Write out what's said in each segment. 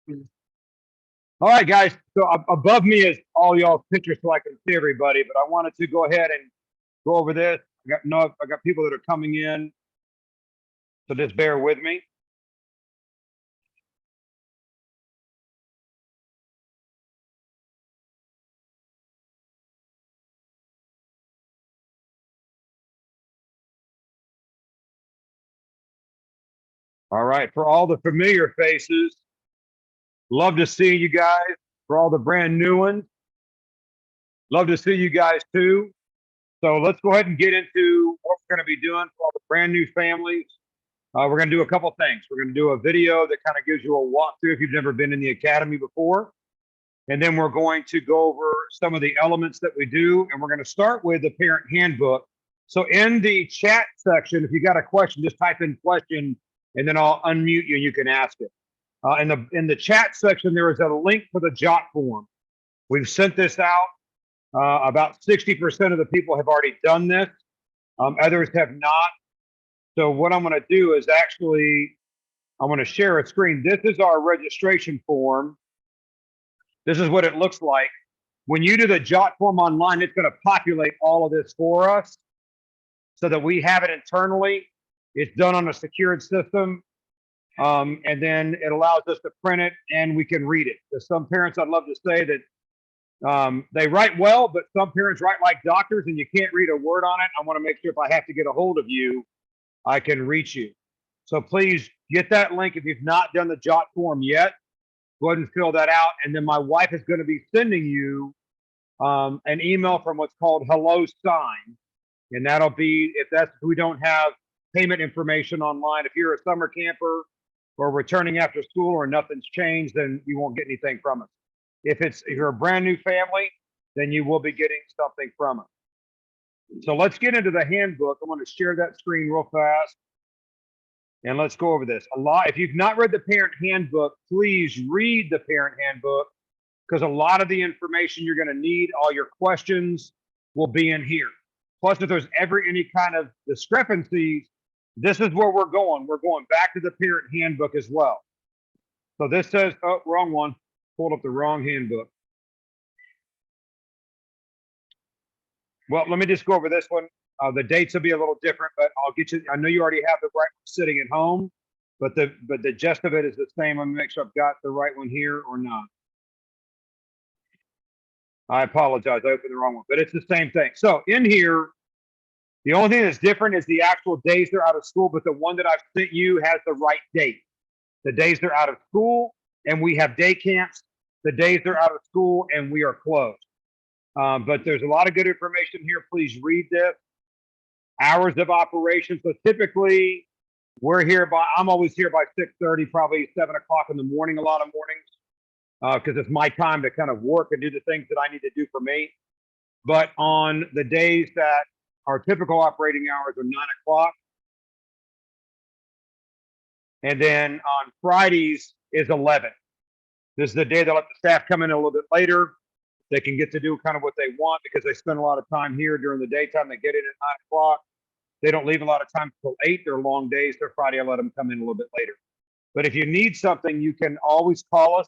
All right, guys. So above me is all y'all's pictures so I can see everybody, but I wanted to go ahead and go over this. I got people that are coming in, so just bear with me. All right, for all the familiar faces, love to see you guys. For all the brand new ones, love to see you guys too. So let's go ahead and get into what we're going to be doing for all the brand new families. We're going to do a couple things. We're going to do a video that kind of gives you a walkthrough if you've never been in the academy before. And then we're going to go over some of the elements that we do. And we're going to start with the parent handbook. So in the chat section, if you got a question, just type in question and then I'll unmute you and you can ask it. In the chat section, there is a link for the jot form. We've sent this out. About 60% of the people have already done this. Others have not. So what I'm going to do is actually, I'm going to share a screen. This is our registration form. This is what it looks like. When you do the jot form online, it's going to populate all of this for us so that we have it internally. It's done on a secured system. And then it allows us to print it and we can read it. There's some parents, I'd love to say that they write well, but some parents write like doctors and you can't read a word on it. I want to make sure if I have to get a hold of you, I can reach you. So please get that link if you've not done the jot form yet. Go ahead and fill that out. And then my wife is going to be sending you an email from what's called Hello Sign. And that'll be, if we don't have payment information online, if you're a summer camper or returning after school or nothing's changed, then you won't get anything from us. If you're a brand new family, then you will be getting something from us. So let's get into the handbook. I'm going to share that screen real fast. And let's go over this. If you've not read the parent handbook, please read the parent handbook because a lot of the information you're going to need, all your questions will be in here. Plus, if there's ever any kind of discrepancies, this is where we're going. We're going back to the parent handbook as well. So this says, oh, wrong one. Pulled up the wrong handbook. Well, let me just go over this one. The dates will be a little different, but I'll get you. I know you already have the right one sitting at home, but the gist of it is the same. I'm gonna make sure I've got the right one here or not. I apologize. I opened the wrong one, but it's the same thing. So in here, the only thing that's different is the actual days they're out of school, but the one that I've sent you has the right date. The days they're out of school, and we have day camps. The days they're out of school, and we are closed. But there's a lot of good information here. Please read this. Hours of operation. So typically I'm always here by 6:30, probably 7 o'clock in the morning, a lot of mornings, because it's my time to kind of work and do the things that I need to do for me. But on the days that our typical operating hours are 9 o'clock. And then on Fridays is 11. This is the day they'll let the staff come in a little bit later. They can get to do kind of what they want because they spend a lot of time here during the daytime. They get in at 9 o'clock. They don't leave a lot of time until 8. They're long days. They're Friday. I let them come in a little bit later. But if you need something, you can always call us.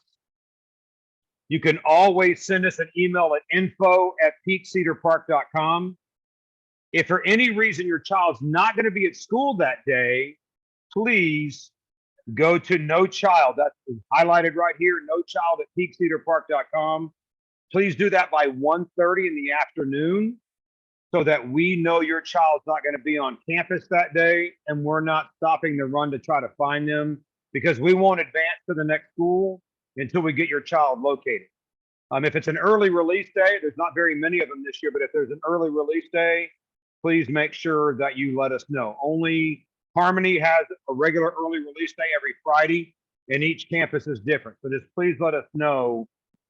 You can always send us an email at info@peakcedarpark.com. If for any reason your child's not going to be at school that day, please go to No Child. That's highlighted right here, No Child at peakcedarpark.com. Please do that by 1:30 in the afternoon so that we know your child's not going to be on campus that day and we're not stopping the run to try to find them because we won't advance to the next school until we get your child located. If it's an early release day, there's not very many of them this year, but if there's an early release day, please make sure that you let us know. Only Harmony has a regular early release day every Friday, and each campus is different. So just please let us know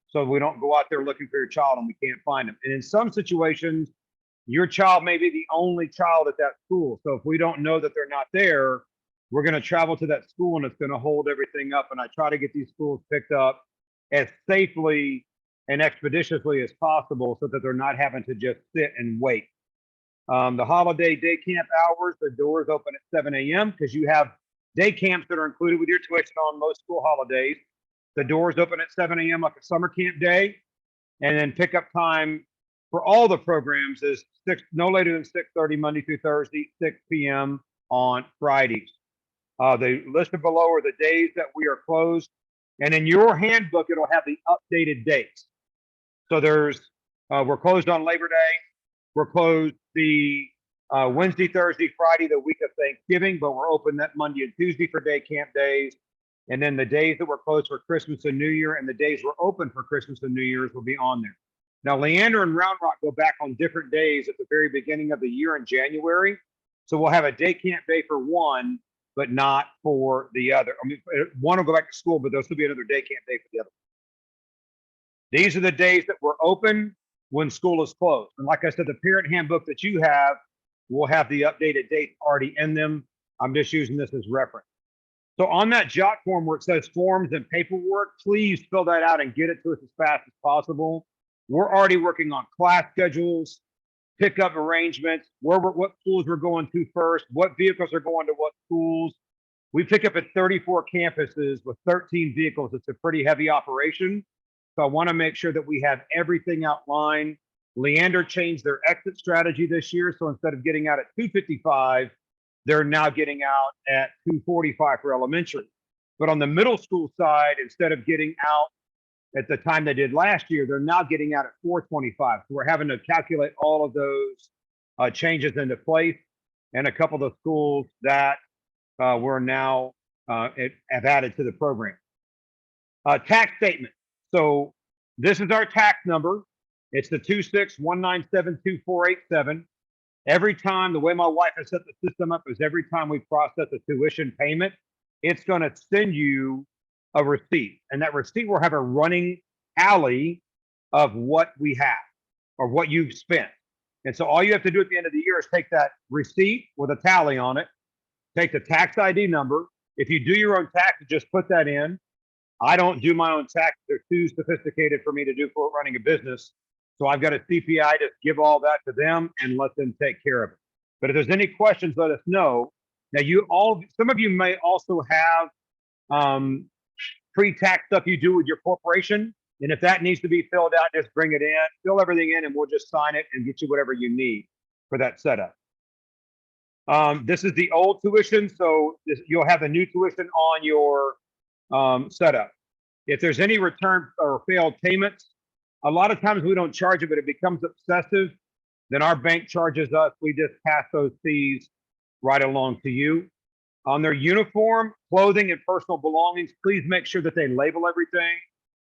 so we don't go out there looking for your child and we can't find them. And in some situations, your child may be the only child at that school. So if we don't know that they're not there, we're going to travel to that school and it's going to hold everything up. And I try to get these schools picked up as safely and expeditiously as possible so that they're not having to just sit and wait. The holiday day camp hours, the doors open at 7 a.m. because you have day camps that are included with your tuition on most school holidays. The doors open at 7 a.m. like a summer camp day. And then pickup time for all the programs is no later than 6:30 Monday through Thursday, 6 p.m. on Fridays. The listed below are the days that we are closed. And in your handbook, it'll have the updated dates. So we're closed on Labor Day. We're closed the Wednesday, Thursday, Friday, the week of Thanksgiving, but we're open that Monday and Tuesday for day camp days. And then the days that we're closed for Christmas and New Year and the days we're open for Christmas and New Year's will be on there. Now, Leander and Round Rock go back on different days at the very beginning of the year in January. So we'll have a day camp day for one, but not for the other. I mean, one will go back to school, but there'll still be another day camp day for the other. These are the days that we're open when school is closed. And like I said, the parent handbook that you have will have the updated dates already in them. I'm just using this as reference. So on that jot form where it says forms and paperwork, please fill that out and get it to us as fast as possible. We're already working on class schedules, pickup arrangements, what schools we're going to first, what vehicles are going to what schools. We pick up at 34 campuses with 13 vehicles. It's a pretty heavy operation. So I want to make sure that we have everything outlined. Leander changed their exit strategy this year. So instead of getting out at 2:55, they're now getting out at 2:45 for elementary. But on the middle school side, instead of getting out at the time they did last year, they're now getting out at 4:25. So we're having to calculate all of those changes into place. And a couple of the schools that we're now have added to the program. Tax statement. So this is our tax number. It's the 261972487. Every time, the way my wife has set the system up is every time we process a tuition payment, it's going to send you a receipt. And that receipt will have a running tally of what we have or what you've spent. And so all you have to do at the end of the year is take that receipt with a tally on it, take the tax ID number. If you do your own taxes, just put that in. I don't do my own taxes. They're too sophisticated for me to do for running a business. So I've got a CPI to give all that to them and let them take care of it. But if there's any questions, let us know. Now, some of you may also have pre-tax stuff you do with your corporation. And if that needs to be filled out, just bring it in, fill everything in, and we'll just sign it and get you whatever you need for that setup. This is the old tuition. So you'll have the new tuition on your setup. If there's any return or failed payments, a lot of times we don't charge it, but it becomes excessive. Then our bank charges us. We just pass those fees right along to you. On their uniform, clothing, and personal belongings, please make sure that they label everything.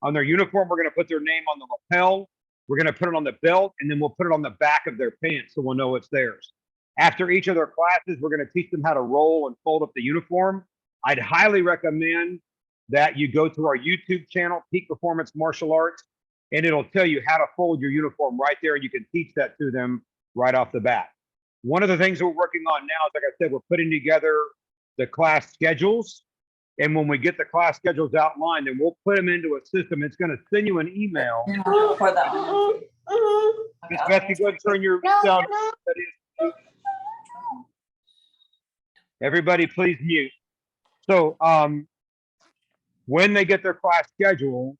On their uniform, we're going to put their name on the lapel. We're going to put it on the belt, and then we'll put it on the back of their pants so we'll know it's theirs. After each of their classes, we're going to teach them how to roll and fold up the uniform. I'd highly recommend that you go to our YouTube channel, Peak Performance Martial Arts, and it'll tell you how to fold your uniform right there. You can teach that to them right off the bat. One of the things we're working on now is, like I said, we're putting together the class schedules. And when we get the class schedules outlined, then we'll put them into a system. It's going to send you an email. For the Miss Betsy, go ahead and turn your sound. Everybody, please mute. So when they get their class schedule,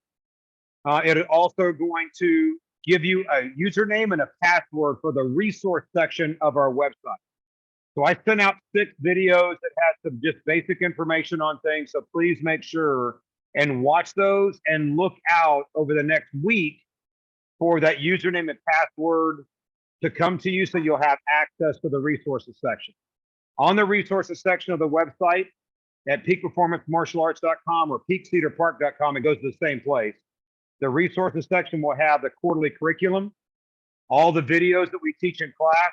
it is also going to give you a username and a password for the resource section of our website. So I sent out 6 videos that had some just basic information on things. So please make sure and watch those and look out over the next week for that username and password to come to you so you'll have access to the resources section. On the resources section of the website at peakperformancemartialarts.com or peakcedarpark.com, it goes to the same place. The resources section will have the quarterly curriculum, all the videos that we teach in class.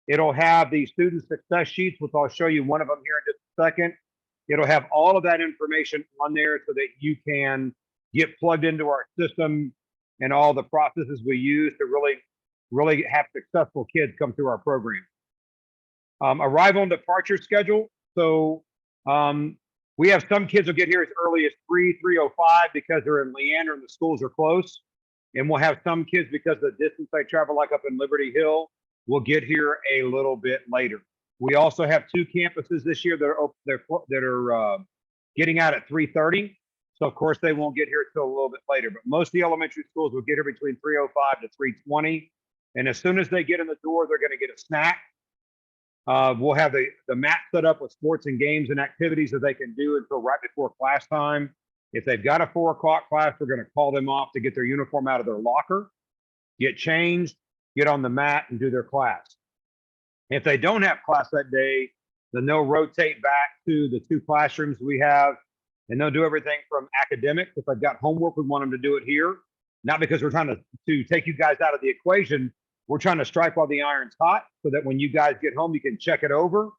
It'll have the student success sheets, which I'll show you one of them here in just a second. It'll have all of that information on there so that you can get plugged into our system and all the processes we use to really have successful kids come through our program. Arrival and departure schedule. So we have some kids will get here as early as 3:05 because they're in Leander and the schools are close. And we'll have some kids, because of the distance they travel, like up in Liberty Hill, will get here a little bit later. We also have 2 campuses this year that are getting out at 3:30. So of course they won't get here till a little bit later, but most of the elementary schools will get here between 3:05 to 3:20. And as soon as they get in the door, they're going to get a snack. We'll have the mat set up with sports and games and activities that they can do until right before class time. If they've got a 4 o'clock class, we're going to call them off to get their uniform out of their locker, get changed, get on the mat, and do their class. If they don't have class that day, then they'll rotate back to the 2 classrooms we have, and they'll do everything from academics. If they've got homework, we want them to do it here. Not because we're trying to take you guys out of the equation. We're trying to strike while the iron's hot so that when you guys get home, you can check it over.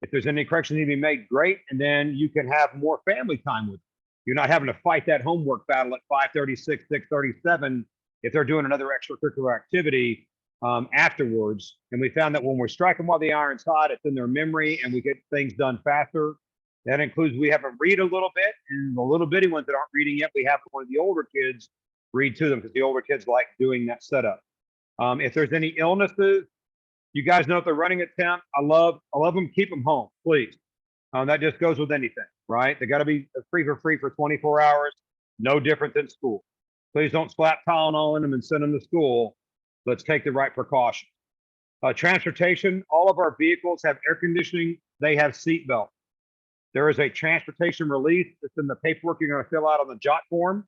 If there's any corrections need to be made, great. And then you can have more family time with them. You're not having to fight that homework battle at 5:36, 6:37 if they're doing another extracurricular activity afterwards. And we found that when we're striking while the iron's hot, it's in their memory and we get things done faster. That includes we have them read a little bit, and the little bitty ones that aren't reading yet, we have one of the older kids read to them because the older kids like doing that setup. If there's any illnesses, you guys know if they're running a temp, I love them, keep them home, please. That just goes with anything, right? They got to be free for 24 hours, no different than school. Please don't slap Tylenol in them and send them to school. Let's take the right precautions. Transportation, all of our vehicles have air conditioning. They have seat belts. There is a transportation release that's in the paperwork you're going to fill out on the JOT form.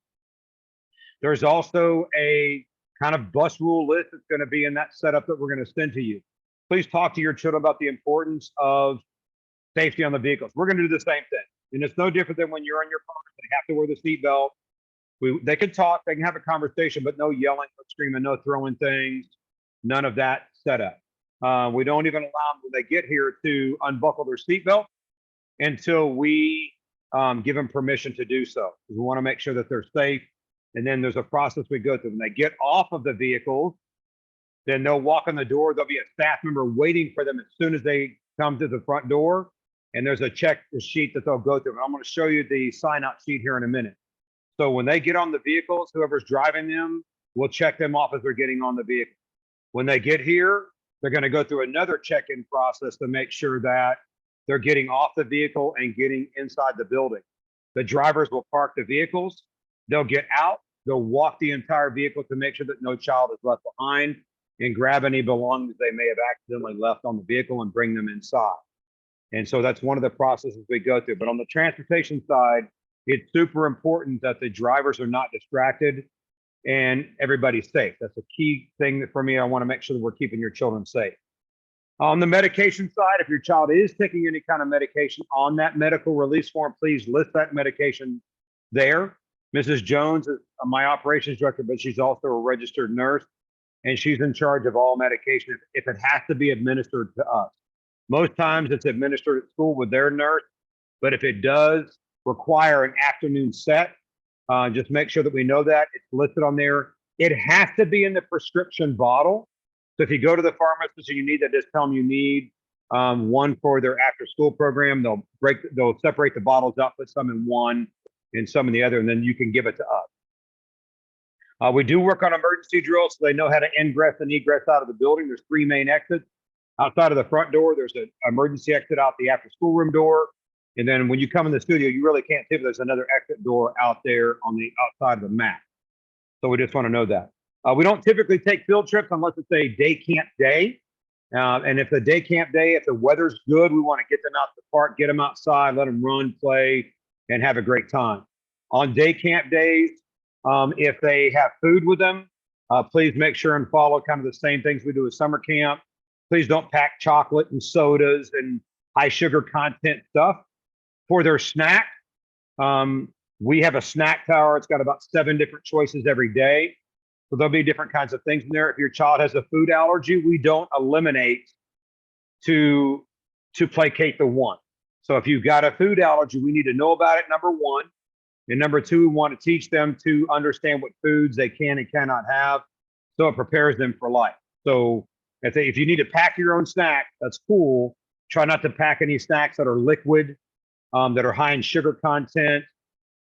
There's also a kind of bus rule list that's going to be in that setup that we're going to send to you. Please talk to your children about the importance of safety on the vehicles. We're going to do the same thing. And it's no different than when you're on your car. They have to wear the seatbelt. They can talk, they can have a conversation, but no yelling, no screaming, no throwing things, none of that setup. We don't even allow them when they get here to unbuckle their seatbelt until we give them permission to do so. We want to make sure that they're safe. And then there's a process we go through. When they get off of the vehicles, then they'll walk in the door. There'll be a staff member waiting for them as soon as they come to the front door. And there's a check sheet that they'll go through. And I'm going to show you the sign out sheet here in a minute. So when they get on the vehicles, whoever's driving them, we'll check them off as they're getting on the vehicle. When they get here, they're going to go through another check-in process to make sure that they're getting off the vehicle and getting inside the building. The drivers will park the vehicles. They'll get out. They'll walk the entire vehicle to make sure that no child is left behind and grab any belongings they may have accidentally left on the vehicle and bring them inside. And so that's one of the processes we go through. But on the transportation side, it's super important that the drivers are not distracted and everybody's safe. That's a key thing that for me, I want to make sure that we're keeping your children safe. On the medication side, if your child is taking any kind of medication on that medical release form, please list that medication there. Mrs. Jones is my operations director, but she's also a registered nurse, and she's in charge of all medication if it has to be administered to us. Most times it's administered at school with their nurse, but if it does require an afternoon set, just make sure that we know that it's listed on there. It has to be in the prescription bottle. So if you go to the pharmacist and you need that, just tell them you need one for their after school program. They'll separate the bottles up, put some in one and some in the other, and then you can give it to us. We do work on emergency drills so they know how to ingress and egress out of the building. There's 3 main exits. Outside of the front door, there's an emergency exit out the after school room door. And then when you come in the studio, you really can't see, but there's another exit door out there on the outside of the mat. So we just want to know that. We don't typically take field trips unless it's a day camp day. And if the day camp day, if the weather's good, we want to get them out to the park, get them outside, let them run, play, and have a great time. On day camp days, if they have food with them, please make sure and follow kind of the same things we do at summer camp. Please don't pack chocolate and sodas and high sugar content stuff. For their snack, we have a snack tower. It's got about 7 different choices every day. So there'll be different kinds of things in there. If your child has a food allergy, we don't eliminate to placate the one. So if you've got a food allergy, we need to know about it, number one. And number two, we want to teach them to understand what foods they can and cannot have, so it prepares them for life. So if you need to pack your own snack, that's cool. Try not to pack any snacks that are liquid, that are high in sugar content,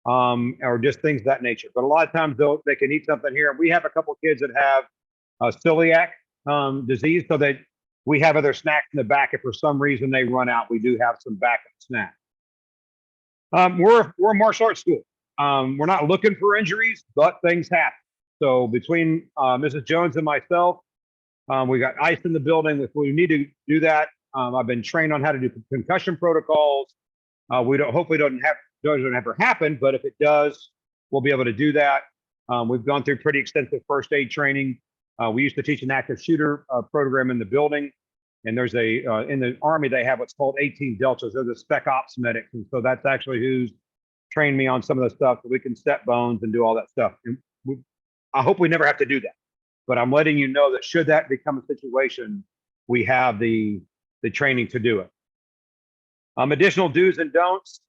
or just things of that nature. But a lot of times they can eat something here. We have a couple of kids that have celiac disease, so that we have other snacks in the back. If for some reason they run out, we do have some backup snacks. We're a martial arts school. we're not looking for injuries, but things happen. So between Mrs. Jones and myself, we got ice in the building. If we need to do that, I've been trained on how to do concussion protocols. We don't hopefully doesn't ever happen, but if it does, we'll be able to do that. We've gone through pretty extensive first aid training. We used to teach an active shooter program in the building, and there's in the Army they have what's called 18 deltas. They're the spec ops medics, and so that's actually who's trained me on some of the stuff that we can set bones and do all that stuff. And I hope we never have to do that, but I'm letting you know that should that become a situation, we have the training to do it. Additional do's and don'ts.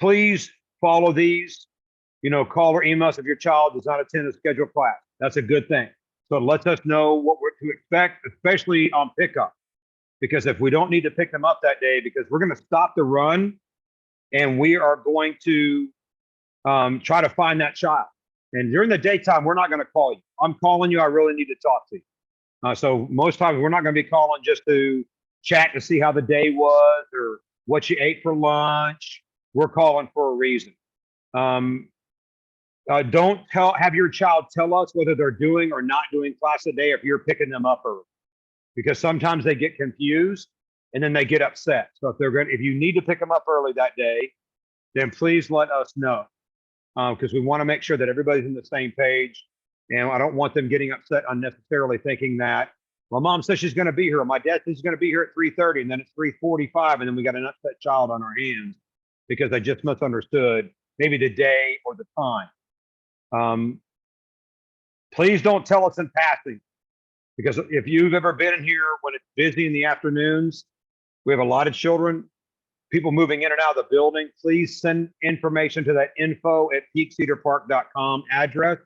Please follow these. Call or email us if your child does not attend a scheduled class. That's a good thing. So it lets us know what we're to expect, especially on pickup. Because if we don't need to pick them up that day, because we're going to stop the run and we are going to try to find that child. And during the daytime, we're not going to call you. I'm calling you. I really need to talk to you. So most times we're not going to be calling just to chat to see how the day was or what you ate for lunch. We're calling for a reason. Don't have your child tell us whether they're doing or not doing class a day if you're picking them up early, because sometimes they get confused and then they get upset. So if you need to pick them up early that day, then please let us know, because we want to make sure that everybody's on the same page. And I don't want them getting upset unnecessarily thinking that, well, mom says she's going to be here. My dad says she's going to be here at 3:30, and then it's 3:45, and then we got an upset child on our hands because they just misunderstood maybe the day or the time. Please don't tell us in passing, because if you've ever been in here when it's busy in the afternoons, we have a lot of children, people moving in and out of the building. Please send information to that info@peakcedarpark.com address.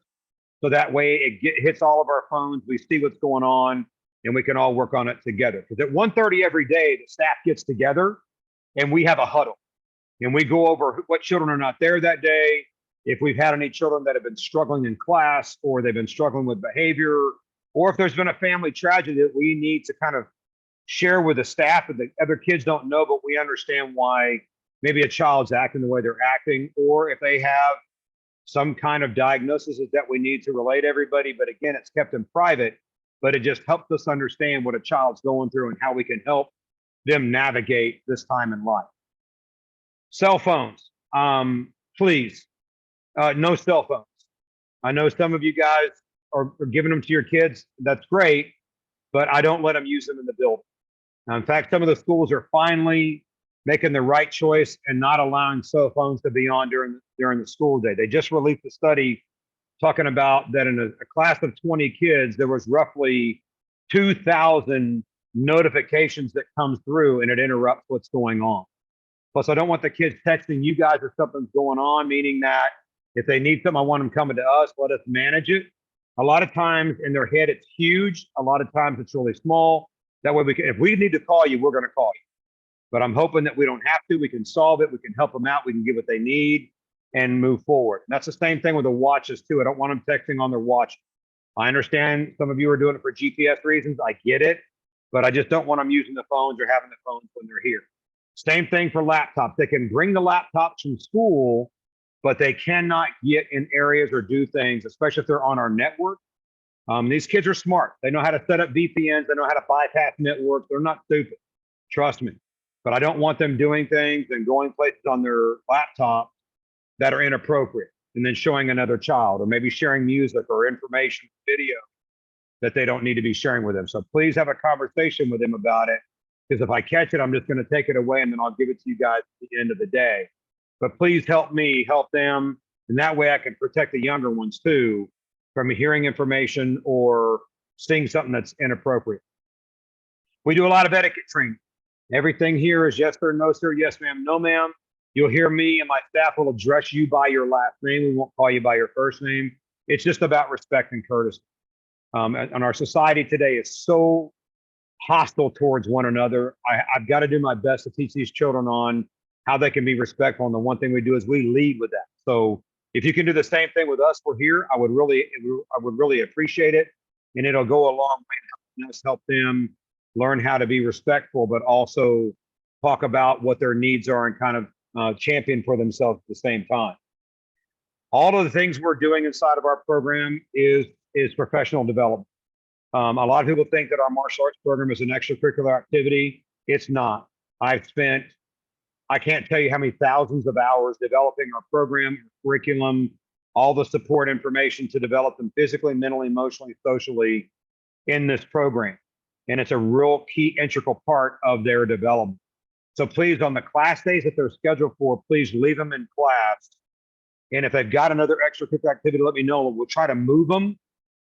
So that way it hits all of our phones. We see what's going on and we can all work on it together. Because at 1:30 every day, the staff gets together and we have a huddle and we go over what children are not there that day. If we've had any children that have been struggling in class, or they've been struggling with behavior, or if there's been a family tragedy that we need to kind of share with the staff that the other kids don't know, but we understand why maybe a child's acting the way they're acting, or if they have some kind of diagnosis that we need to relay to everybody. But again, it's kept in private, but it just helps us understand what a child's going through and how we can help them navigate this time in life. Cell phones, please, no cell phones. I know some of you guys are giving them to your kids. That's great, but I don't let them use them in the building. Now, in fact, some of the schools are finally making the right choice and not allowing cell phones to be on during the school day. They just released a study talking about that in a class of 20 kids, there was roughly 2,000 notifications that come through, and it interrupts what's going on. Plus, I don't want the kids texting you guys if something's going on, meaning that if they need something, I want them coming to us, let us manage it. A lot of times in their head, it's huge. A lot of times it's really small. That way, if we need to call you, we're going to call you. But I'm hoping that we don't have to. We can solve it. We can help them out. We can get what they need and move forward. And that's the same thing with the watches too. I don't want them texting on their watch. I understand some of you are doing it for GPS reasons. I get it, but I just don't want them using the phones or having the phones when they're here. Same thing for laptops. They can bring the laptops from school, but they cannot get in areas or do things, especially if they're on our network. These kids are smart. They know how to set up VPNs. They know how to bypass networks. They're not stupid. Trust me. But I don't want them doing things and going places on their laptop that are inappropriate and then showing another child, or maybe sharing music or information, video that they don't need to be sharing with them. So please have a conversation with them about it, because if I catch it, I'm just going to take it away and then I'll give it to you guys at the end of the day. But please help me help them. And that way I can protect the younger ones too from hearing information or seeing something that's inappropriate. We do a lot of etiquette training. Everything here is yes sir, no sir, yes ma'am, no ma'am. You'll hear me and my staff will address you by your last name. We won't call you by your first name. It's just about respect and courtesy. And our society today is so hostile towards one another. I've got to do my best to teach these children on how they can be respectful. And the one thing we do is we lead with that. So if you can do the same thing with us, we're here. I would really appreciate it. And it'll go a long way in helping us help them learn how to be respectful, but also talk about what their needs are and kind of champion for themselves at the same time. All of the things we're doing inside of our program is professional development. A lot of people think that our martial arts program is an extracurricular activity. It's not. I've spent, I can't tell you how many thousands of hours developing our program, curriculum, all the support information to develop them physically, mentally, emotionally, socially in this program. And it's a real key integral part of their development. So please, on the class days that they're scheduled for, please leave them in class. And if they've got another extracurricular activity, let me know. We'll try to move them.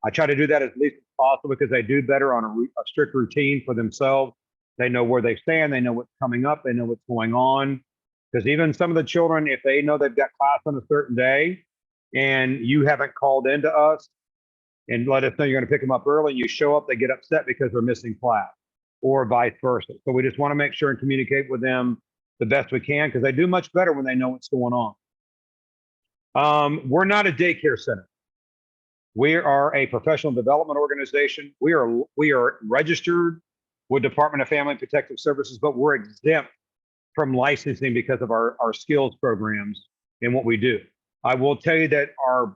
I try to do that as least as possible because they do better on a strict routine for themselves. They know where they stand. They know what's coming up. They know what's going on. Because even some of the children, if they know they've got class on a certain day and you haven't called into us and let us know you're going to pick them up early, you show up, they get upset because they're missing class or vice versa. So we just want to make sure and communicate with them the best we can because they do much better when they know what's going on. We're not a daycare center. We are a professional development organization. We are registered with Department of Family and Protective Services, but we're exempt from licensing because of our skills programs and what we do. I will tell you that our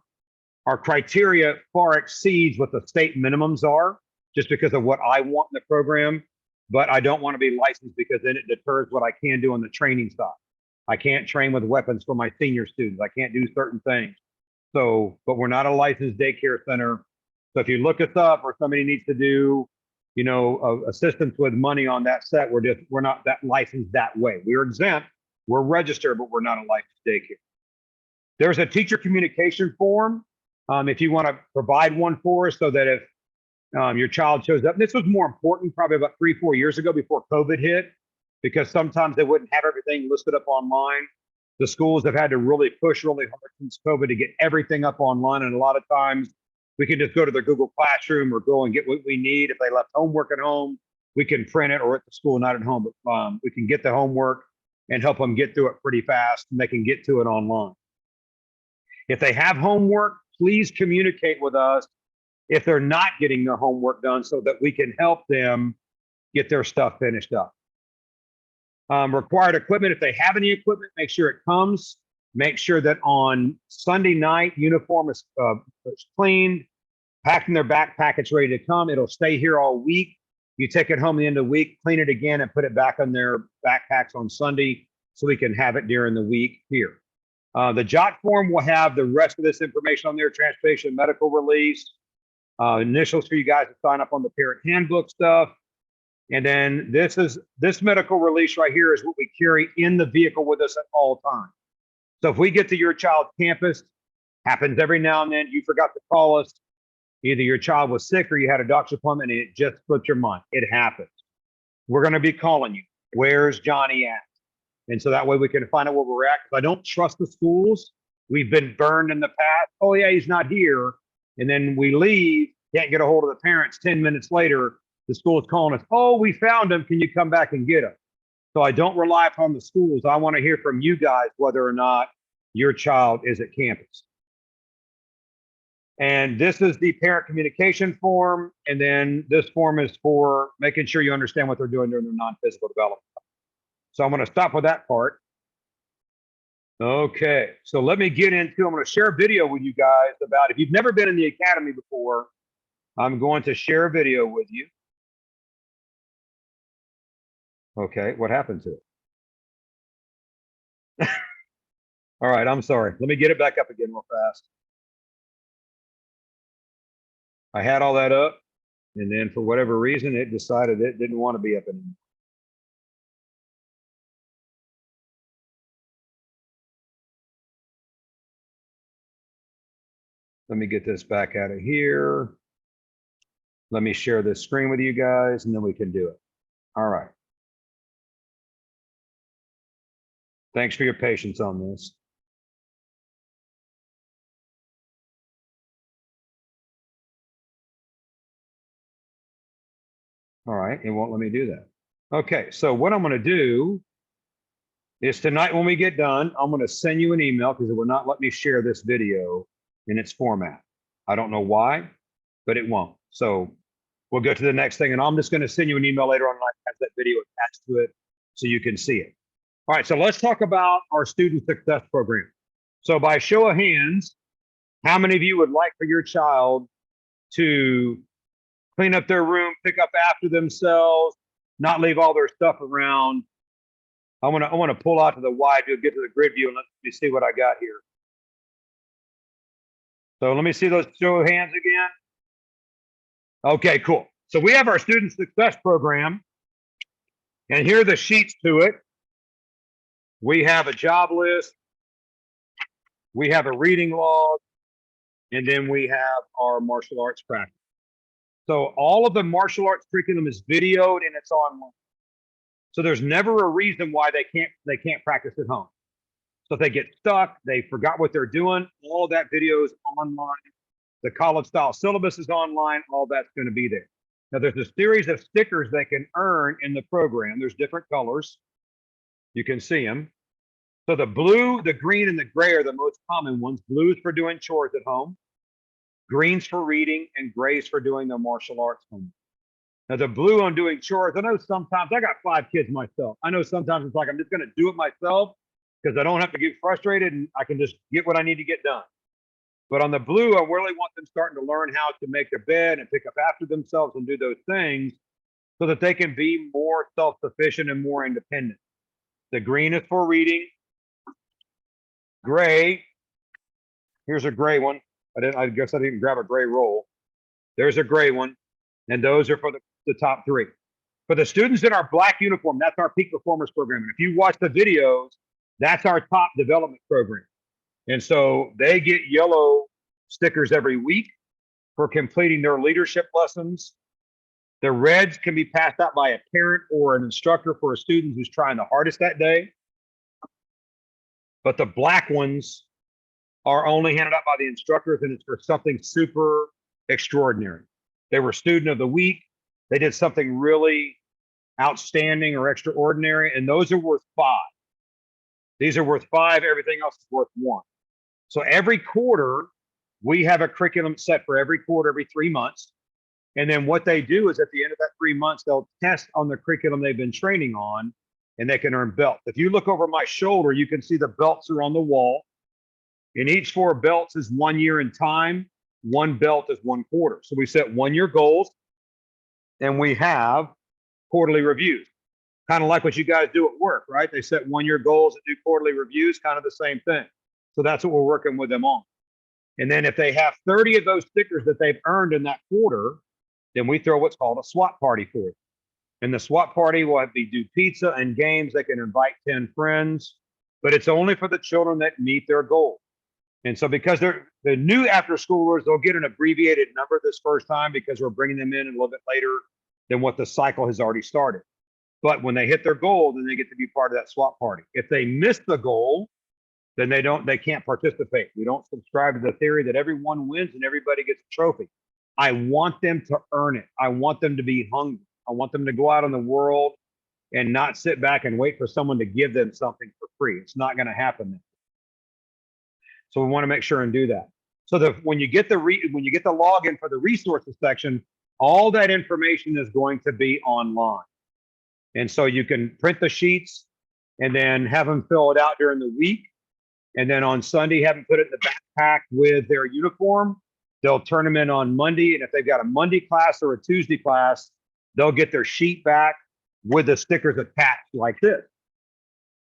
criteria far exceeds what the state minimums are just because of what I want in the program, but I don't want to be licensed because then it deters what I can do on the training side. I can't train with weapons for my senior students. I can't do certain things. So, but we're not a licensed daycare center. So if you look us up or somebody needs to do, you know, assistance with money on that set, we're not that licensed that way. We're exempt, we're registered, but we're not a licensed daycare. There's a teacher communication form if you want to provide one for us so that if your child shows up, and this was more important probably about 3-4 years ago before COVID hit, because sometimes they wouldn't have everything listed up online. The schools have had to really push really hard since COVID to get everything up online. And a lot of times we can just go to their Google Classroom or go and get what we need. If they left homework at home, we can print it, or at the school, not at home, but we can get the homework and help them get through it pretty fast and they can get to it online. If they have homework, please communicate with us if they're not getting their homework done so that we can help them get their stuff finished up. Required equipment, if they have any equipment, make sure it comes. Make sure that on Sunday night, uniform is cleaned, packed in their backpack, it's ready to come. It'll stay here all week. You take it home at the end of the week, clean it again, and put it back on their backpacks on Sunday so we can have it during the week here. The JOT form will have the rest of this information on there, transportation, medical release, initials for you guys to sign up on the parent handbook stuff. And then this medical release right here is what we carry in the vehicle with us at all times. So if we get to your child's campus, happens every now and then, you forgot to call us, either your child was sick or you had a doctor's appointment and it just slipped your mind. It happens. We're going to be calling you. Where's Johnny at? And so that way we can find out where we're at. Because I don't trust the schools. We've been burned in the past. Oh yeah, he's not here. And then we leave, can't get a hold of the parents. 10 minutes later, the school is calling us. Oh, we found him. Can you come back and get him? So I don't rely upon the schools. I want to hear from you guys whether or not your child is at campus. And this is the parent communication form. And then this form is for making sure you understand what they're doing during their non-physical development. So I'm going to stop with that part. Okay, so let me get into, I'm going to share a video with you guys about, if you've never been in the academy before, I'm going to share a video with you. Okay, what happened to it? All right, I'm sorry. Let me get it back up again real fast. I had all that up, and then for whatever reason, it decided it didn't want to be up anymore. Let me get this back out of here. Let me share this screen with you guys, and then we can do it. All right. Thanks for your patience on this. All right, it won't let me do that. Okay, so what I'm going to do is tonight when we get done, I'm going to send you an email because it will not let me share this video in its format. I don't know why, but it won't. So we'll go to the next thing, and I'm just going to send you an email later on that has that video attached to it so you can see it. All right, so let's talk about our student success program. So by show of hands, how many of you would like for your child to clean up their room, pick up after themselves, not leave all their stuff around? I want to pull out to the wide view, get to the grid view, and let me see what I got here. So let me see those show of hands again. Okay, cool. So we have our student success program, and here are the sheets to it. We have a job list, we have a reading log, and then we have our martial arts practice. So all of the martial arts curriculum is videoed and it's online. So there's never a reason why they can't practice at home. So if they get stuck, they forgot what they're doing, all of that video is online. The college style syllabus is online, all that's going to be there. Now there's a series of stickers they can earn in the program. There's different colors. You can see them. So the blue, the green, and the gray are the most common ones. Blue is for doing chores at home, green's for reading, and gray's for doing the martial arts homework. Now the blue on doing chores, I know sometimes, I got 5 kids myself. I know sometimes it's like, I'm just going to do it myself because I don't have to get frustrated and I can just get what I need to get done. But on the blue, I really want them starting to learn how to make their bed and pick up after themselves and do those things so that they can be more self-sufficient and more independent. The green is for reading. Gray, here's a gray one. I guess I didn't grab a gray roll. There's a gray one. And those are for the top 3. For the students in our black uniform, that's our peak performers program. And if you watch the videos, that's our top development program. And so they get yellow stickers every week for completing their leadership lessons. The reds can be passed out by a parent or an instructor for a student who's trying the hardest that day. But the black ones are only handed out by the instructors, and it's for something super extraordinary. They were student of the week. They did something really outstanding or extraordinary, and those are worth 5. These are worth 5. Everything else is worth 1. So every quarter, we have a curriculum set for every quarter, every 3 months. And then what they do is at the end of that 3 months, they'll test on the curriculum they've been training on, and they can earn belts. If you look over my shoulder, you can see the belts are on the wall. And each 4 belts is 1 year in time. 1 belt is 1 quarter. So we set 1-year goals, and we have quarterly reviews. Kind of like what you guys do at work, right? They set 1-year goals and do quarterly reviews, kind of the same thing. So that's what we're working with them on. And then if they have 30 of those stickers that they've earned in that quarter, then we throw what's called a swap party for it. And the swap party will do pizza and games. They can invite 10 friends, but it's only for the children that meet their goal. And so because they're the new after schoolers, they'll get an abbreviated number this first time because we're bringing them in a little bit later than what the cycle has already started. But when they hit their goal, then they get to be part of that swap party. If they miss the goal, then they can't participate. We don't subscribe to the theory that everyone wins and everybody gets a trophy. I want them to earn it. I want them to be hungry. I want them to go out in the world and not sit back and wait for someone to give them something for free. It's not going to happen. So we want to make sure and do that. So when you get the login for the resources section, all that information is going to be online. And so you can print the sheets and then have them fill it out during the week. And then on Sunday, have them put it in the backpack with their uniform. They'll turn them in on Monday. And if they've got a Monday class or a Tuesday class, they'll get their sheet back with the stickers attached like this.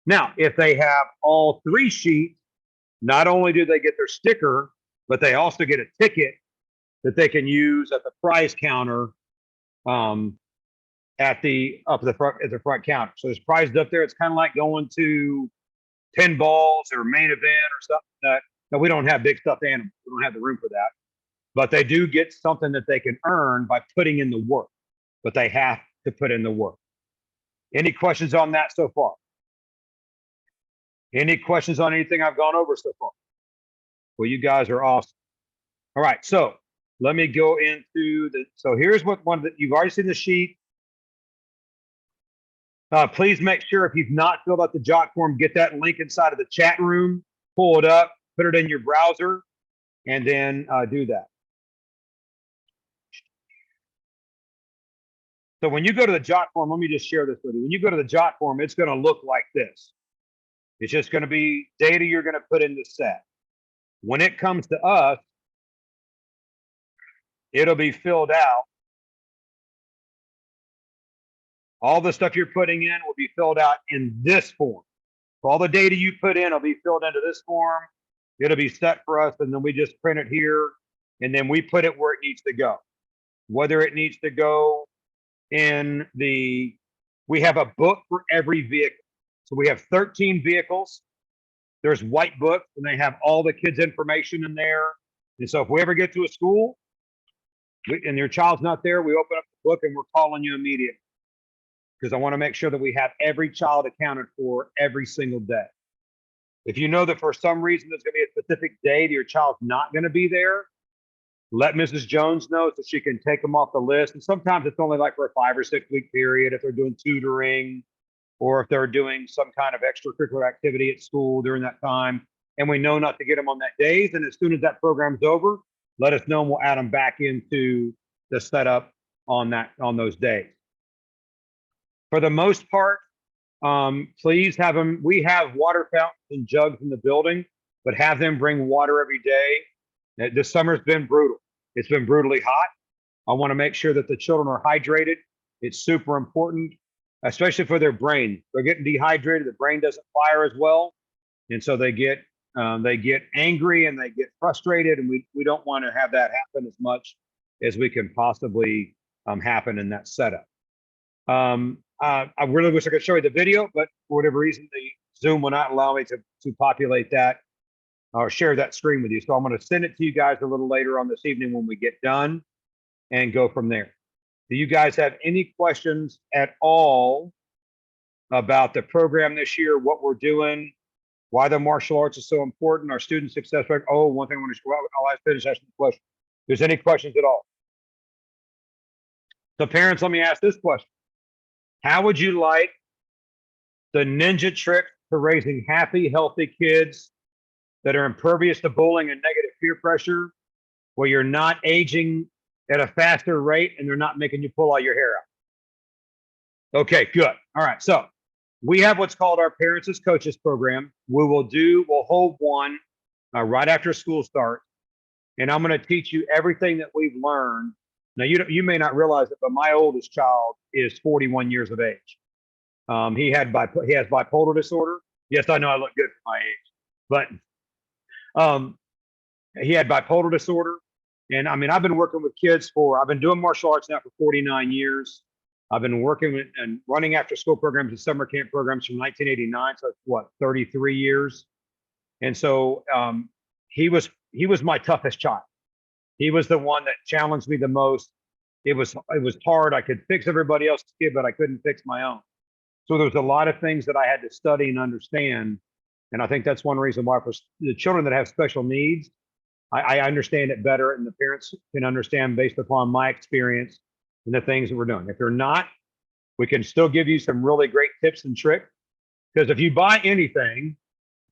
Now, if they have all 3 sheets, not only do they get their sticker, but they also get a ticket that they can use at the prize counter at the front counter. So there's prizes up there. It's kind of like going to pinballs or main event or something. No, we don't have big stuffed animals. We don't have the room for that. But they do get something that they can earn by putting in the work. But they have to put in the work. Any questions on that so far? Any questions on anything I've gone over so far? Well, you guys are awesome. All right, so let me go into so here's what you've already seen the sheet. Please make sure if you've not filled out the jot form, get that link inside of the chat room, pull it up, put it in your browser, and then do that. So when you go to the jot form, let me just share this with you. When you go to the jot form, it's going to look like this. It's just going to be data you're going to put in the set. When it comes to us, it'll be filled out. All the stuff you're putting in will be filled out in this form. So all the data you put in will be filled into this form. It'll be set for us, and then we just print it here, and then we put it where it needs to go. Whether it needs to go in the, we have a book for every vehicle. So we have 13 vehicles. There's white books, and they have all the kids' information in there. And so if we ever get to a school and your child's not there, we open up the book and we're calling you immediately, because I want to make sure that we have every child accounted for every single day. If you know that for some reason there's going to be a specific day that your child's not going to be there, let Mrs. Jones know so she can take them off the list. And sometimes it's only like for a 5 or 6 week period if they're doing tutoring or if they're doing some kind of extracurricular activity at school during that time. And we know not to get them on that days. And as soon as that program's over, let us know and we'll add them back into the setup on those days. For the most part, please have them. We have water fountains and jugs in the building, but have them bring water every day. This summer's been brutal. It's been brutally hot. I want to make sure that the children are hydrated. It's super important, especially for their brain. They're getting dehydrated. The brain doesn't fire as well. And so they get angry and they get frustrated. And we don't want to have that happen as much as we can possibly happen in that setup. I really wish I could show you the video, but for whatever reason, the Zoom will not allow me to populate that or share that screen with you. So I'm going to send it to you guys a little later on this evening when we get done and go from there. Do you guys have any questions at all about the program this year, what we're doing, why the martial arts is so important, our student success rate? Oh, one thing I want to show, I'll finish asking the question. If there's any questions at all? So parents, let me ask this question. How would you like the ninja trick to raising happy, healthy kids that are impervious to bullying and negative peer pressure, where you're not aging at a faster rate and they're not making you pull all your hair out? Okay, good. All right, so we have what's called our Parents as Coaches program. We'll hold one right after school starts, and I'm going to teach you everything that we've learned. Now, you may not realize it, but my oldest child is 41 years of age. He has bipolar disorder. Yes, I know I look good for my age, but he had bipolar disorder. And I mean, I've been working with kids I've been doing martial arts now for 49 years. I've been working with and running after school programs and summer camp programs from 1989. So it's what, 33 years. And so he was my toughest child. He was the one that challenged me the most. It was hard. I could fix everybody else's kid, but I couldn't fix my own. So there's a lot of things that I had to study and understand. And I think that's one reason why for the children that have special needs, I understand it better, and the parents can understand based upon my experience and the things that we're doing. If they're not, we can still give you some really great tips and tricks. Because if you buy anything,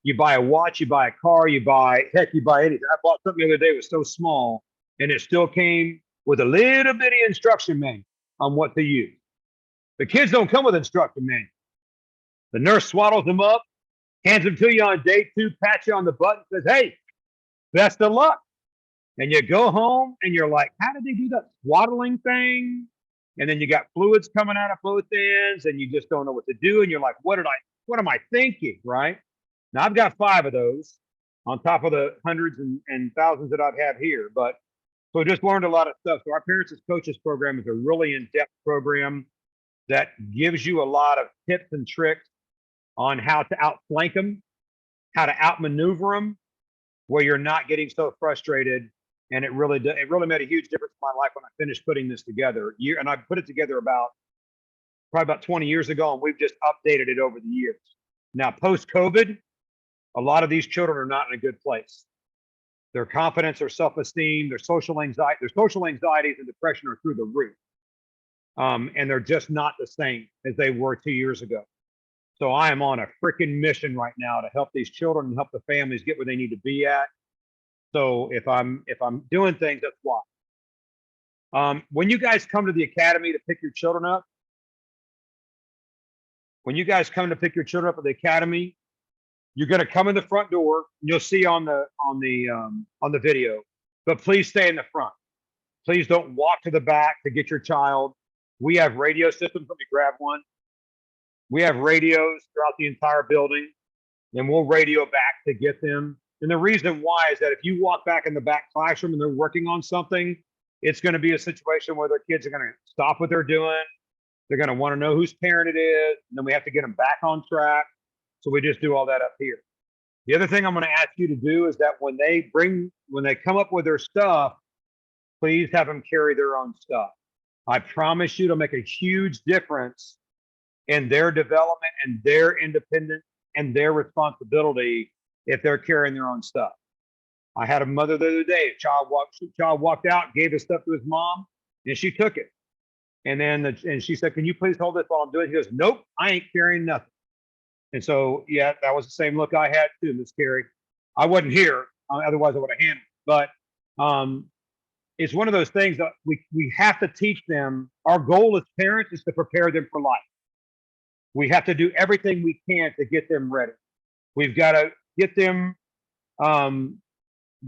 you buy a watch, you buy a car, you buy anything. I bought something the other day, it was so small, and it still came with a little bitty instruction manual on what to use. The kids don't come with instruction manual. The nurse swaddles them up, hands them to you on day 2, pats you on the butt, and says, "Hey, best of luck." And you go home and you're like, how did they do that swaddling thing? And then you got fluids coming out of both ends and you just don't know what to do. And you're like, what am I thinking? Right? Now I've got 5 of those on top of the hundreds and thousands that I'd have here. But so just learned a lot of stuff. So our Parents as Coaches program is a really in-depth program that gives you a lot of tips and tricks on how to outflank them, how to outmaneuver them, where you're not getting so frustrated. And it really made a huge difference in my life when I finished putting this together. And I put it together probably about 20 years ago, and we've just updated it over the years. Now, post-COVID, a lot of these children are not in a good place. Their confidence, their self-esteem, their social anxieties and depression are through the roof. And they're just not the same as they were 2 years ago. So I am on a freaking mission right now to help these children and help the families get where they need to be at. So if I'm doing things, that's why. When you guys come to the academy to pick your children up, at the academy, You're going to come in the front door. You'll see on the video, but please stay in the front. Please don't walk to the back to get your child. We have radio systems. Let me grab one. We have radios throughout the entire building, and we'll radio back to get them. And the reason why is that if you walk back in the back classroom and they're working on something, it's going to be a situation where their kids are going to stop what they're doing. They're going to want to know whose parent it is, and then we have to get them back on track. So we just do all that up here. The other thing I'm going to ask you to do is that when they come up with their stuff, please have them carry their own stuff. I promise you it'll make a huge difference in their development and their independence and their responsibility if they're carrying their own stuff. I had a mother the other day, a child walked out, gave his stuff to his mom, and she took it. And then and she said, "Can you please hold this while I'm doing it?" He goes, "Nope, I ain't carrying nothing." And so, yeah, that was the same look I had too, Miss Carrie. I wasn't here, otherwise I would have handled it. But it's one of those things that we have to teach them. Our goal as parents is to prepare them for life. We have to do everything we can to get them ready. We've got to get them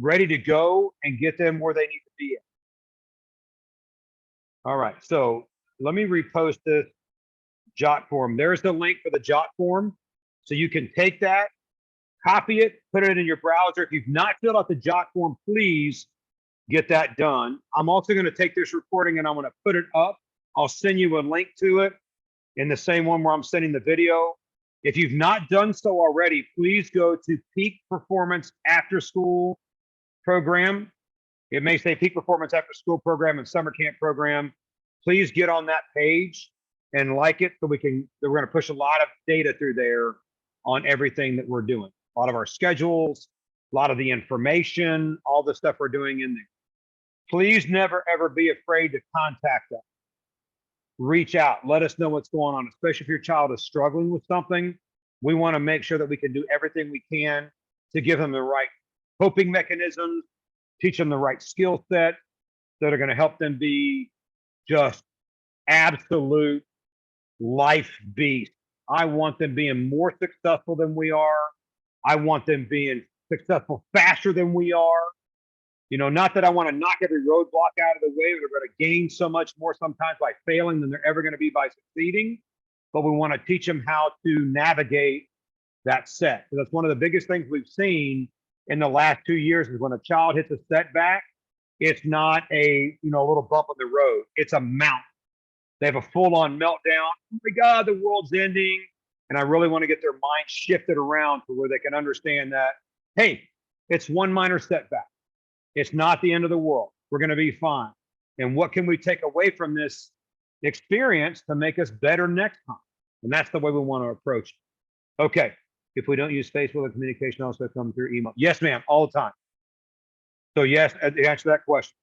ready to go and get them where they need to be at. All right, so let me repost this jot form. There's the link for the jot form. So you can take that, copy it, put it in your browser. If you've not filled out the jot form, please get that done. I'm also going to take this recording and I'm going to put it up. I'll send you a link to it in the same one where I'm sending the video. If you've not done so already, please go to Peak Performance After School Program. It may say Peak Performance After School Program and Summer Camp Program. Please get on that page and like it so we're going to push a lot of data through there on everything that we're doing. A lot of our schedules, a lot of the information, all the stuff we're doing in there. Please never, ever be afraid to contact us. Reach out, let us know what's going on, especially if your child is struggling with something. We want to make sure that we can do everything we can to give them the right coping mechanisms, teach them the right skill set that are going to help them be just absolute life beasts. I want them being more successful than we are. I want them being successful faster than we are. You know, not that I want to knock every roadblock out of the way. They're going to gain so much more sometimes by failing than they're ever going to be by succeeding. But we want to teach them how to navigate that set. So that's one of the biggest things we've seen in the last 2 years is when a child hits a setback, it's not a little bump on the road. It's a mountain. They have a full-on meltdown. Oh my God, the world's ending. And I really want to get their mind shifted around to where they can understand that, hey, it's one minor setback. It's not the end of the world. We're going to be fine. And what can we take away from this experience to make us better next time? And that's the way we want to approach it. Okay. If we don't use Facebook, the communication also comes through email. Yes, ma'am, all the time. So yes, to answer that question.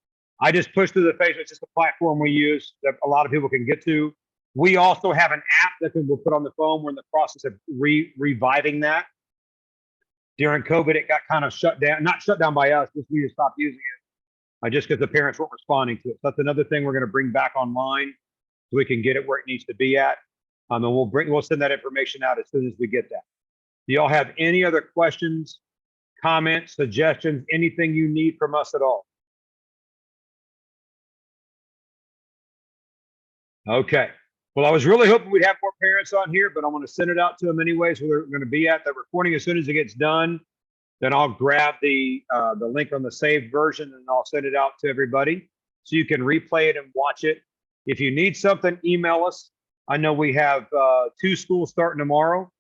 I just pushed through the Facebook. It's just a platform we use that a lot of people can get to. We also have an app that we'll put on the phone. We're in the process of reviving that. During COVID, it got kind of shut down, not shut down by us, just we just stopped using it just because the parents weren't responding to it. So that's another thing we're going to bring back online so we can get it where it needs to be at. And we'll send that information out as soon as we get that. Do y'all have any other questions, comments, suggestions, anything you need from us at all? Okay. Well, I was really hoping we'd have more parents on here, but I'm going to send it out to them anyways where they're going to be at. The recording, as soon as it gets done, then I'll grab the link on the saved version and I'll send it out to everybody so you can replay it and watch it. If you need something, email us. I know we have 2 schools starting tomorrow.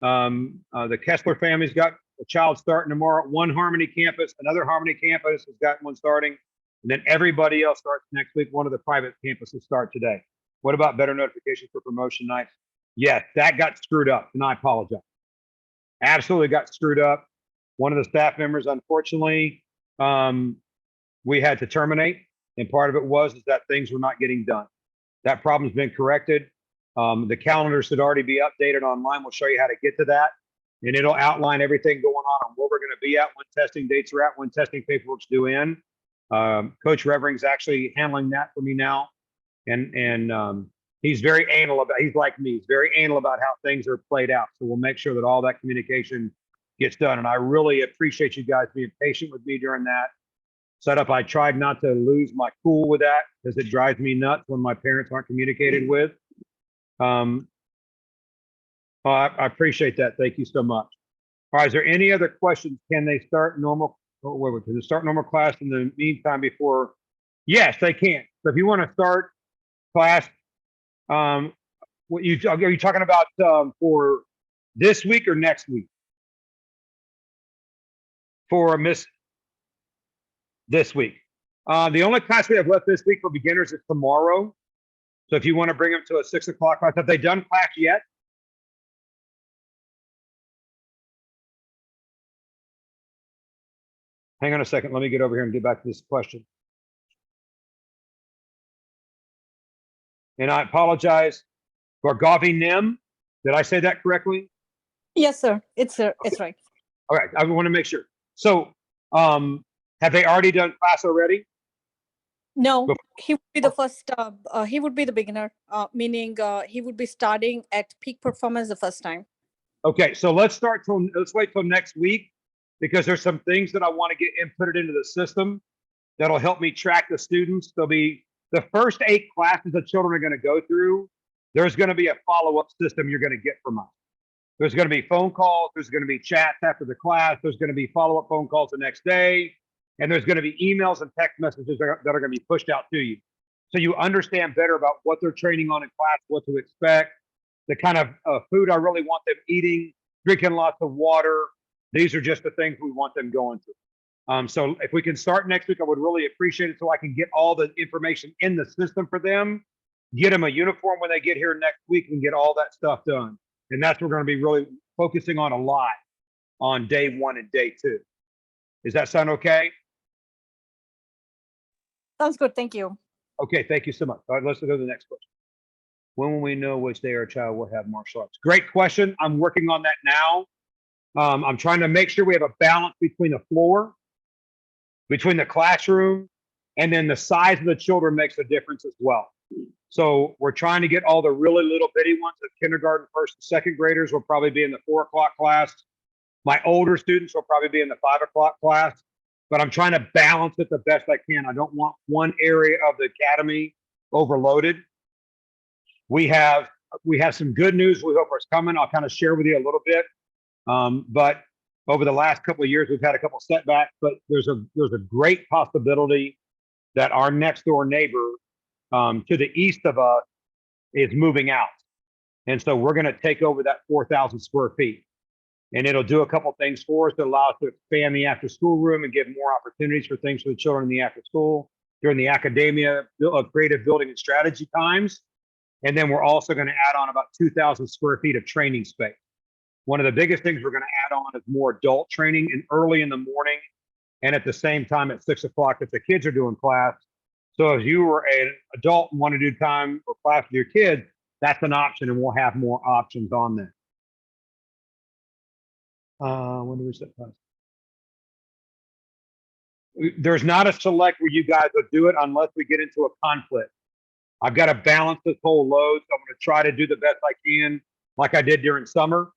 The Kessler family's got a child starting tomorrow at one Harmony campus. Another Harmony campus has got one starting. And then everybody else starts next week. One of the private campuses start today. What about better notifications for promotion nights? Yes, that got screwed up, and I apologize. Absolutely got screwed up. One of the staff members, unfortunately, we had to terminate, and part of it was that things were not getting done. That problem's been corrected. The calendars should already be updated online. We'll show you how to get to that, and it'll outline everything going on where we're going to be at, when testing dates are at, when testing paperwork's due in. Coach Revering's actually handling that for me now. And he's very anal about, he's like me, he's very anal about how things are played out. So we'll make sure that all that communication gets done. And I really appreciate you guys being patient with me during that setup. I tried not to lose my cool with that because it drives me nuts when my parents aren't communicated with. I appreciate that. Thank you so much. All right, is there any other questions? Can they start normal? Can they start normal class in the meantime before? Yes, they can. So if you want to start class, are you talking about for this week or next week? For this week. The only class we have left this week for beginners is tomorrow. So if you want to bring them to a 6 o'clock class, have they done class yet? Hang on a second. Let me get over here and get back to this question. And I apologize for Gavi Nim. Did I say that correctly? Yes, sir. It's right. All right. I want to make sure. So have they already done class already? No, he would be the first. He would be the beginner, meaning he would be starting at peak performance the first time. Okay, so let's wait till next week because there's some things that I want to get inputted into the system that'll help me track the students. There'll be the first 8 classes that children are going to go through. There's going to be a follow-up system you're going to get from us. There's going to be phone calls. There's going to be chats after the class. There's going to be follow-up phone calls the next day. And there's going to be emails and text messages that are going to be pushed out to you. So you understand better about what they're training on in class, what to expect, the kind of food I really want them eating, drinking lots of water. These are just the things we want them going through. So if we can start next week, I would really appreciate it so I can get all the information in the system for them, get them a uniform when they get here next week and get all that stuff done. And that's what we're going to be really focusing on a lot on day 1 and day 2. Does that sound okay? Sounds good. Thank you. Okay, thank you so much. All right, let's go to the next question. When will we know which day our child will have martial arts? Great question. I'm working on that now. I'm trying to make sure we have a balance between the floor, between the classroom, and then the size of the children makes a difference as well. So we're trying to get all the really little bitty ones of kindergarten, first and second graders will probably be in the 4 o'clock class. My older students will probably be in the 5 o'clock class, but I'm trying to balance it the best I can. I don't want one area of the academy overloaded. We have some good news we hope is coming. I'll kind of share with you a little bit. But over the last couple of years, we've had a couple of setbacks, but there's a great possibility that our next door neighbor to the east of us is moving out. And so we're going to take over that 4,000 square feet. And it'll do a couple of things for us to allow us to expand the after school room and give more opportunities for things for the children in the after school during the academia of creative building and strategy times. And then we're also going to add on about 2,000 square feet of training space. One of the biggest things we're going to add on is more adult training and early in the morning and at the same time at 6 o'clock if the kids are doing class. So if you were an adult and want to do time or class with your kids, that's an option and we'll have more options on that. When do we set class? There's not a select where you guys will do it unless we get into a conflict. I've got to balance this whole load. So I'm going to try to do the best I can like I did during summer.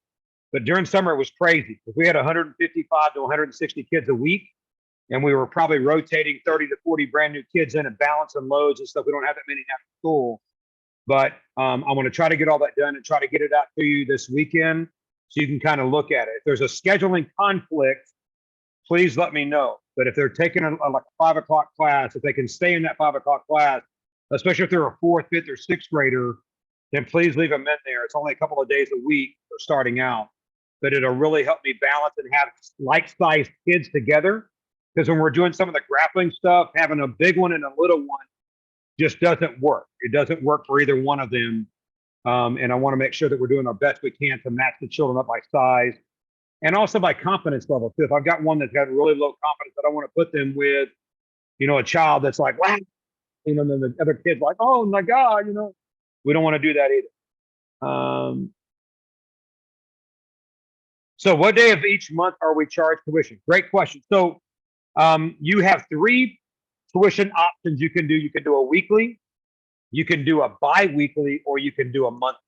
But during summer, it was crazy because we had 155 to 160 kids a week. And we were probably rotating 30 to 40 brand new kids in and balancing loads and stuff. We don't have that many after school. But I'm going to try to get all that done and try to get it out to you this weekend so you can kind of look at it. If there's a scheduling conflict, please let me know. But if they're taking like a 5 o'clock class, if they can stay in that 5 o'clock class, especially if they're a 4th, 5th, or 6th grader, then please leave them in there. It's only a couple of days a week for starting out, but it'll really help me balance and have like-sized kids together. Because when we're doing some of the grappling stuff, having a big one and a little one just doesn't work. It doesn't work for either one of them. And I want to make sure that we're doing our best we can to match the children up by size and also by confidence level too. If I've got one that's got really low confidence, I don't want to put them with, a child that's like, wow, and then the other kid's like, oh my God, we don't want to do that either. So what day of each month are we charged tuition? Great question. So you have 3 tuition options you can do. You can do a weekly, you can do a bi-weekly, or you can do a monthly.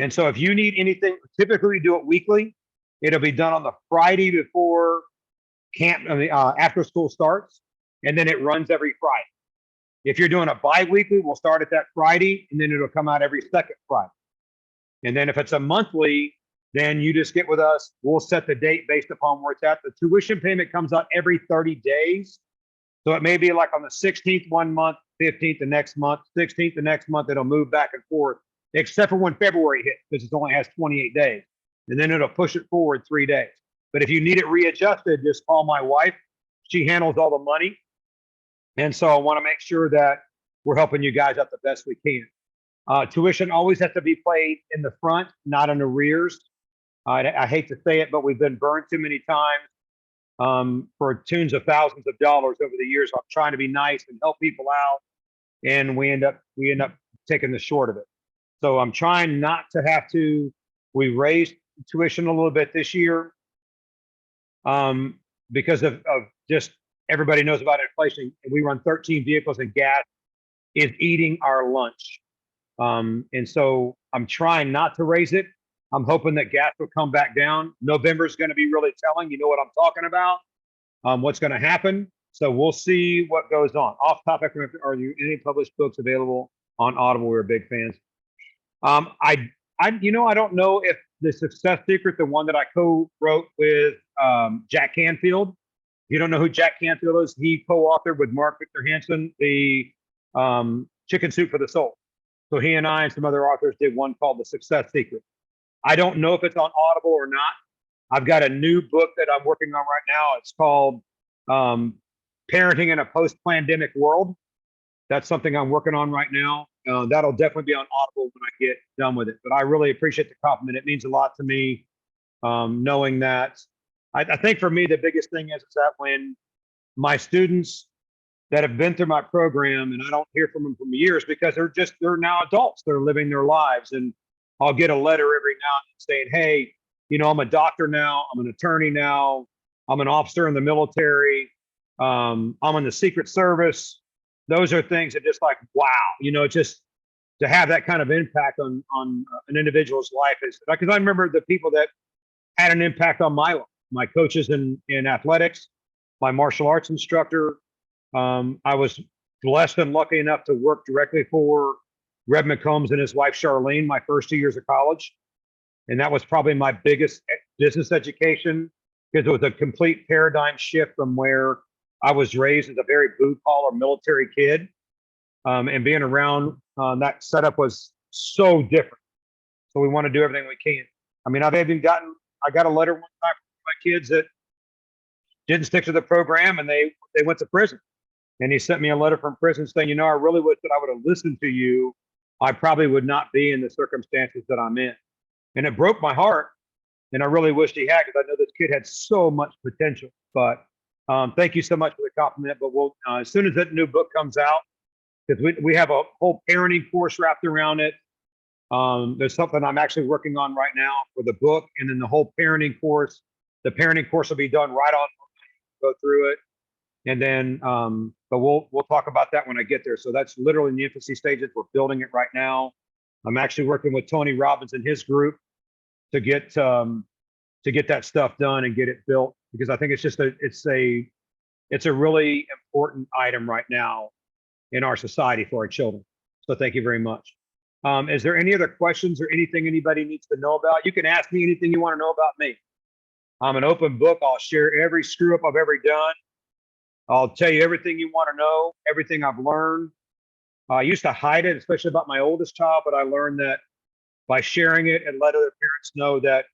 And so if you need anything, typically we do it weekly. It'll be done on the Friday before after school starts, and then it runs every Friday. If you're doing a bi-weekly, we'll start at that Friday, and then it'll come out every second Friday. And then if it's a monthly, then you just get with us. We'll set the date based upon where it's at. The tuition payment comes out every 30 days. So it may be like on the 16th one month, 15th the next month, 16th the next month. It'll move back and forth, except for when February hits, because it only has 28 days. And then it'll push it forward 3 days. But if you need it readjusted, just call my wife. She handles all the money. And so I want to make sure that we're helping you guys out the best we can. Tuition always has to be paid in the front, not in arrears. I hate to say it, but we've been burned too many times for tunes of thousands of dollars over the years. I'm trying to be nice and help people out, and we end up taking the short of it. So I'm trying not to have to. We raised tuition a little bit this year because of just everybody knows about inflation. We run 13 vehicles, and gas is eating our lunch. And so I'm trying not to raise it. I'm hoping that gas will come back down. November is going to be really telling. You know what I'm talking about, what's going to happen. So we'll see what goes on. Off topic, are there any published books available on Audible? We're big fans. I don't know if the Success Secret, the one that I co-wrote with Jack Canfield. If you don't know who Jack Canfield is, he co-authored with Mark Victor Hansen the Chicken Soup for the Soul. So he and I and some other authors did one called The Success Secret. I don't know if it's on Audible or not. I've got a new book that I'm working on right now. It's called Parenting in a Post-Pandemic World. That's something I'm working on right now. That'll definitely be on Audible when I get done with it. But I really appreciate the compliment. It means a lot to me, knowing that. I think for me, the biggest thing is that when my students that have been through my program, and I don't hear from them for years because they're now adults. They're living their lives. And I'll get a letter every now and then saying, hey, I'm a doctor now. I'm an attorney now. I'm an officer in the military. I'm in the Secret Service. Those are things that just like, wow, just to have that kind of impact on an individual's life is because I remember the people that had an impact on my life, my coaches in athletics, my martial arts instructor. I was blessed and lucky enough to work directly for Reb McCombs and his wife, Charlene, my first 2 years of college. And that was probably my biggest business education because it was a complete paradigm shift from where I was raised as a very blue collar military kid. And being around that setup was so different. So we want to do everything we can. I mean, I got a letter one time from my kids that didn't stick to the program and they went to prison. And he sent me a letter from prison saying, I really wish that I would have listened to you. I probably would not be in the circumstances that I'm in. And it broke my heart. And I really wished he had, because I know this kid had so much potential. But thank you so much for the compliment. But we'll, as soon as that new book comes out, because we have a whole parenting course wrapped around it. There's something I'm actually working on right now for the book, and then the whole parenting course. The parenting course will be done right on, go through it. And then, but we'll talk about that when I get there. So that's literally in the infancy stages. We're building it right now. I'm actually working with Tony Robbins and his group to get that stuff done and get it built, because I think it's a really important item right now in our society for our children. So thank you very much. Is there any other questions or anything anybody needs to know about? You can ask me anything you want to know about me. I'm an open book. I'll share every screw up I've ever done. I'll tell you everything you want to know, everything I've learned. I used to hide it, especially about my oldest child, but I learned that by sharing it and let other parents know that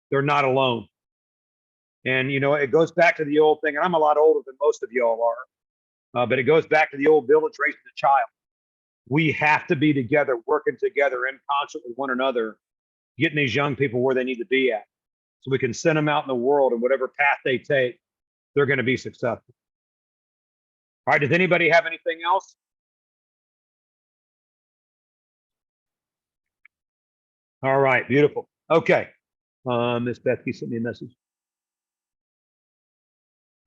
they're not alone. And, it goes back to the old thing, and I'm a lot older than most of y'all are, but it goes back to the old village raising a child. We have to be together, working together in concert with one another, getting these young people where they need to be at, so we can send them out in the world, and whatever path they take, they're going to be successful. All right, does anybody have anything else? All right, beautiful. Okay. Miss Bethke sent me a message.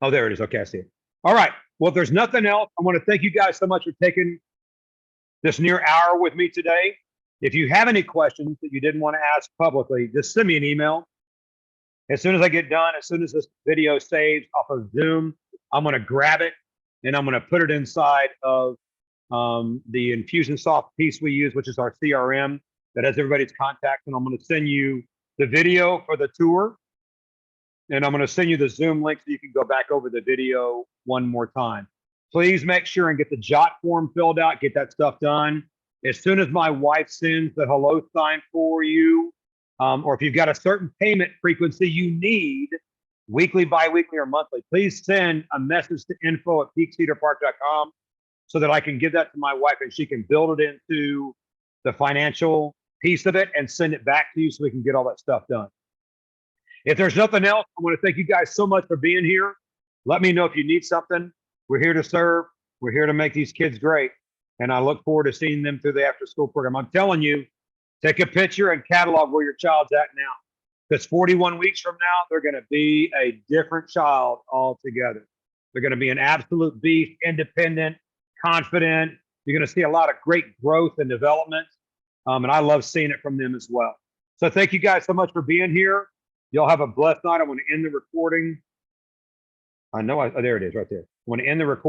Oh, there it is. Okay, I see it. All right. Well, if there's nothing else, I want to thank you guys so much for taking this near hour with me today. If you have any questions that you didn't want to ask publicly, just send me an email. As soon as I get done, as soon as this video saves off of Zoom, I'm going to grab it and I'm going to put it inside of the Infusionsoft piece we use, which is our CRM that has everybody's contacts. And I'm going to send you the video for the tour. And I'm going to send you the Zoom link so you can go back over the video one more time. Please make sure and get the JOT form filled out, get that stuff done. As soon as my wife sends the hello sign for you, or if you've got a certain payment frequency you need, weekly, bi-weekly, or monthly, please send a message to info@peakcedarpark.com so that I can give that to my wife and she can build it into the financial piece of it and send it back to you so we can get all that stuff done. If there's nothing else, I want to thank you guys so much for being here. Let me know if you need something. We're here to serve. We're here to make these kids great. And I look forward to seeing them through the after-school program. I'm telling you, take a picture and catalog where your child's at now. Because 41 weeks from now, they're going to be a different child altogether. They're going to be an absolute beast, independent, confident. You're going to see a lot of great growth and development. And I love seeing it from them as well. So thank you guys so much for being here. Y'all have a blessed night. I want to end the recording. I know, there it is right there. I want to end the recording.